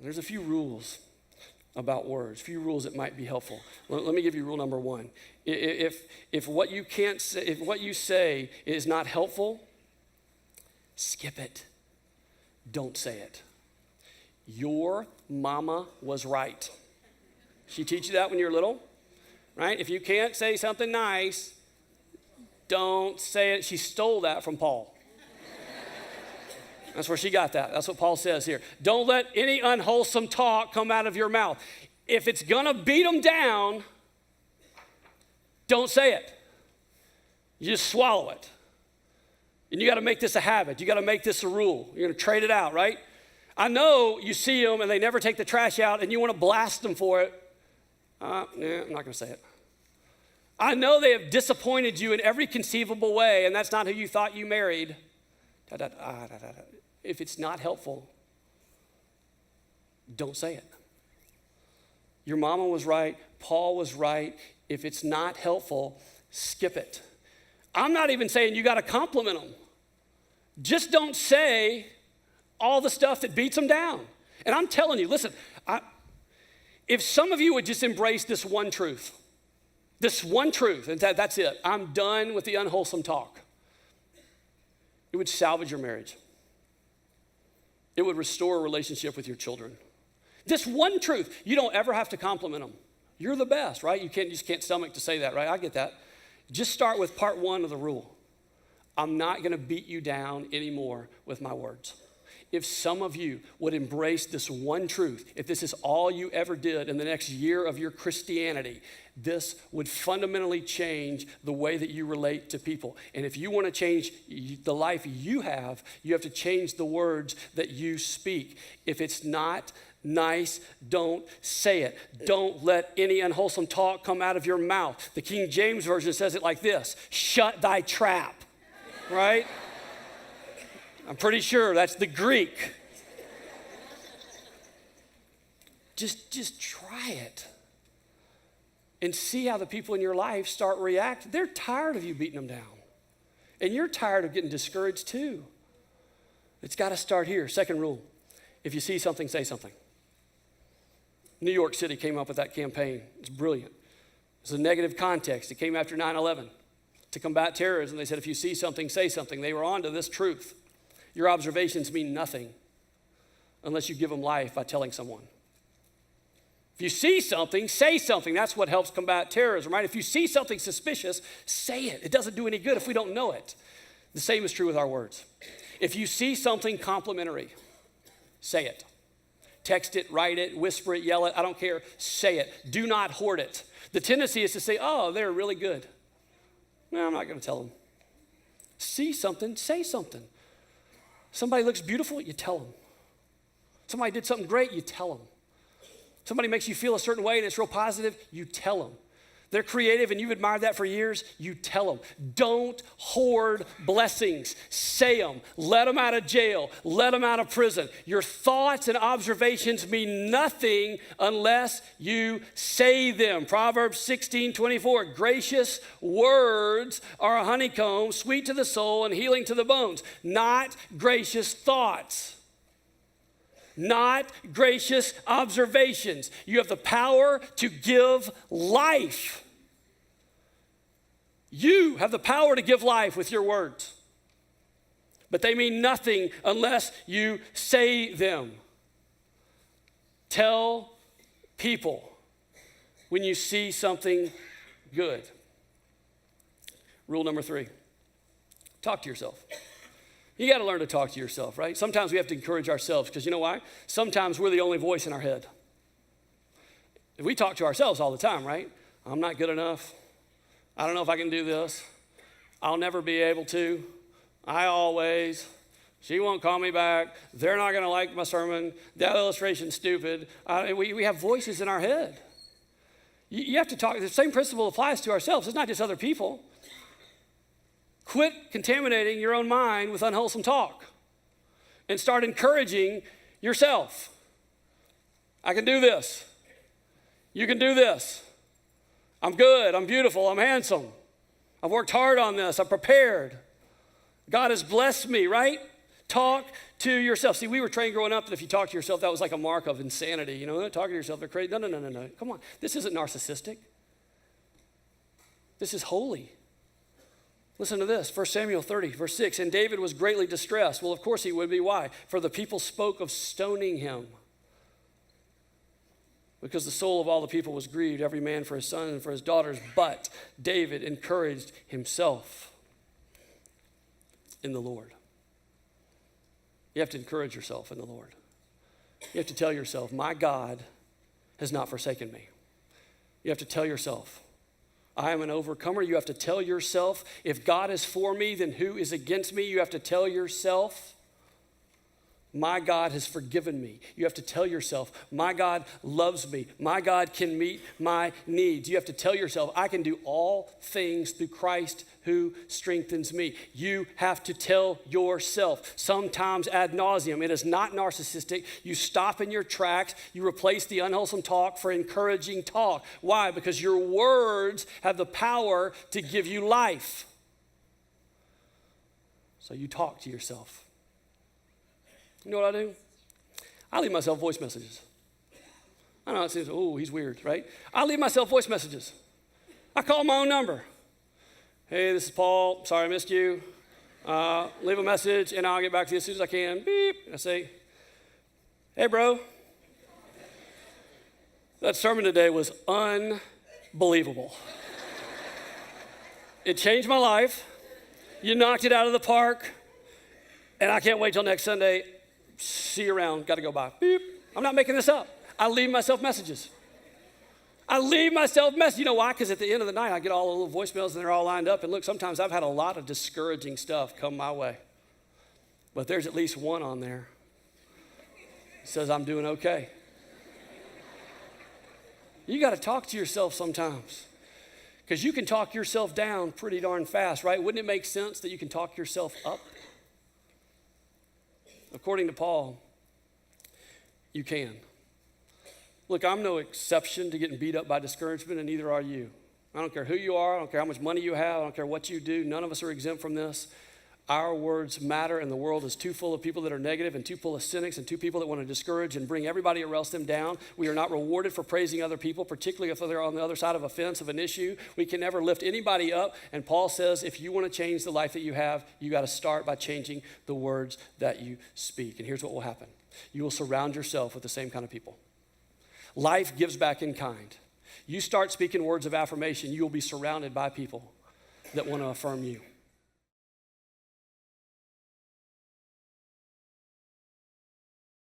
There's a few rules about words, a few rules that might be helpful. Let me give you rule number one. If what you can't say, if what you say is not helpful, skip it. Don't say it. Your mama was right. She teach you that when you're little, right? If you can't say something nice, don't say it. She stole that from Paul. That's where she got that. That's what Paul says here. Don't let any unwholesome talk come out of your mouth. If it's gonna beat them down, don't say it. You just swallow it. And you gotta make this a habit. You gotta make this a rule. You're gonna trade it out, right? I know you see them and they never take the trash out and you wanna blast them for it. I'm not gonna say it. I know they have disappointed you in every conceivable way and that's not who you thought you married. If it's not helpful, don't say it. Your mama was right. Paul was right. If it's not helpful, skip it. I'm not even saying you got to compliment them. Just don't say all the stuff that beats them down. And I'm telling you, listen, if some of you would just embrace this one truth, and that's it. I'm done with the unwholesome talk. It would salvage your marriage. It would restore a relationship with your children. This one truth, you don't ever have to compliment them. You're the best, right? You just can't stomach to say that, right? I get that. Just start with part one of the rule. I'm not gonna beat you down anymore with my words. If some of you would embrace this one truth, if this is all you ever did in the next year of your Christianity, this would fundamentally change the way that you relate to people. And if you want to change the life you have to change the words that you speak. If it's not nice, don't say it. Don't let any unwholesome talk come out of your mouth. The King James Version says it like this: shut thy trap, right? I'm pretty sure that's the Greek. Just try it and see how the people in your life start reacting. They're tired of you beating them down. And you're tired of getting discouraged too. It's got to start here. Second rule, if you see something, say something. New York City came up with that campaign. It's brilliant. It's a negative context. It came after 9/11 to combat terrorism. They said, if you see something, say something. They were on to this truth. Your observations mean nothing unless you give them life by telling someone. If you see something, say something. That's what helps combat terrorism, right? If you see something suspicious, say it. It doesn't do any good if we don't know it. The same is true with our words. If you see something complimentary, say it. Text it, write it, whisper it, yell it. I don't care. Say it. Do not hoard it. The tendency is to say, oh, they're really good. No, I'm not going to tell them. See something, say something. Somebody looks beautiful, you tell them. Somebody did something great, you tell them. Somebody makes you feel a certain way and it's real positive, you tell them. They're creative and you've admired that for years, you tell them. Don't hoard blessings. Say them. Let them out of jail. Let them out of prison. Your thoughts and observations mean nothing unless you say them. Proverbs 16:24, gracious words are a honeycomb, sweet to the soul and healing to the bones. Not gracious thoughts. Not gracious observations. You have the power to give life. You have the power to give life with your words. But they mean nothing unless you say them. Tell people when you see something good. Rule number 3, talk to yourself. You got to learn to talk to yourself, right? Sometimes we have to encourage ourselves because you know why? Sometimes we're the only voice in our head. We talk to ourselves all the time, right? I'm not good enough. I don't know if I can do this. I'll never be able to. She won't call me back. They're not going to like my sermon. That illustration's stupid. We have voices in our head. You have to talk. The same principle applies to ourselves. It's not just other people. Quit contaminating your own mind with unwholesome talk and start encouraging yourself. I can do this. You can do this. I'm good. I'm beautiful. I'm handsome. I've worked hard on this. I'm prepared. God has blessed me, right? Talk to yourself. See, we were trained growing up that if you talk to yourself, that was like a mark of insanity. You know, talking to yourself, they're crazy. No. Come on. This isn't narcissistic. This is holy. Listen to this, 1 Samuel 30, verse 6. And David was greatly distressed. Well, of course he would be. Why? For the people spoke of stoning him. Because the soul of all the people was grieved, every man for his son and for his daughters. But David encouraged himself in the Lord. You have to encourage yourself in the Lord. You have to tell yourself, my God has not forsaken me. You have to tell yourself, I am an overcomer. You have to tell yourself, if God is for me, then who is against me? You have to tell yourself, my God has forgiven me. You have to tell yourself, my God loves me. My God can meet my needs. You have to tell yourself, I can do all things through Christ who strengthens me. You have to tell yourself, sometimes ad nauseum. It is not narcissistic. You stop in your tracks. You replace the unwholesome talk for encouraging talk. Why? Because your words have the power to give you life. So you talk to yourself. You know what I do? I leave myself voice messages. I know it seems, oh, he's weird, right? I leave myself voice messages. I call my own number. Hey, this is Paul. Sorry I missed you. Leave a message, and I'll get back to you as soon as I can. Beep. I say, hey, bro. That sermon today was unbelievable. It changed my life. You knocked it out of the park, and I can't wait till next Sunday. See you around. Got to go by. Beep. I'm not making this up. I leave myself messages. You know why? Because at the end of the night, I get all the little voicemails, and they're all lined up. And look, sometimes I've had a lot of discouraging stuff come my way. But there's at least one on there that says I'm doing okay. You got to talk to yourself sometimes. Because you can talk yourself down pretty darn fast, right? Wouldn't it make sense that you can talk yourself up? According to Paul, you can. Look, I'm no exception to getting beat up by discouragement, and neither are you. I don't care who you are. I don't care how much money you have. I don't care what you do. None of us are exempt from this. Our words matter, and the world is too full of people that are negative and too full of cynics and too people that want to discourage and bring everybody or else them down. We are not rewarded for praising other people, particularly if they're on the other side of a fence of an issue. We can never lift anybody up. And Paul says if you want to change the life that you have, you got to start by changing the words that you speak. And here's what will happen. You will surround yourself with the same kind of people. Life gives back in kind. You start speaking words of affirmation, you will be surrounded by people that want to affirm you.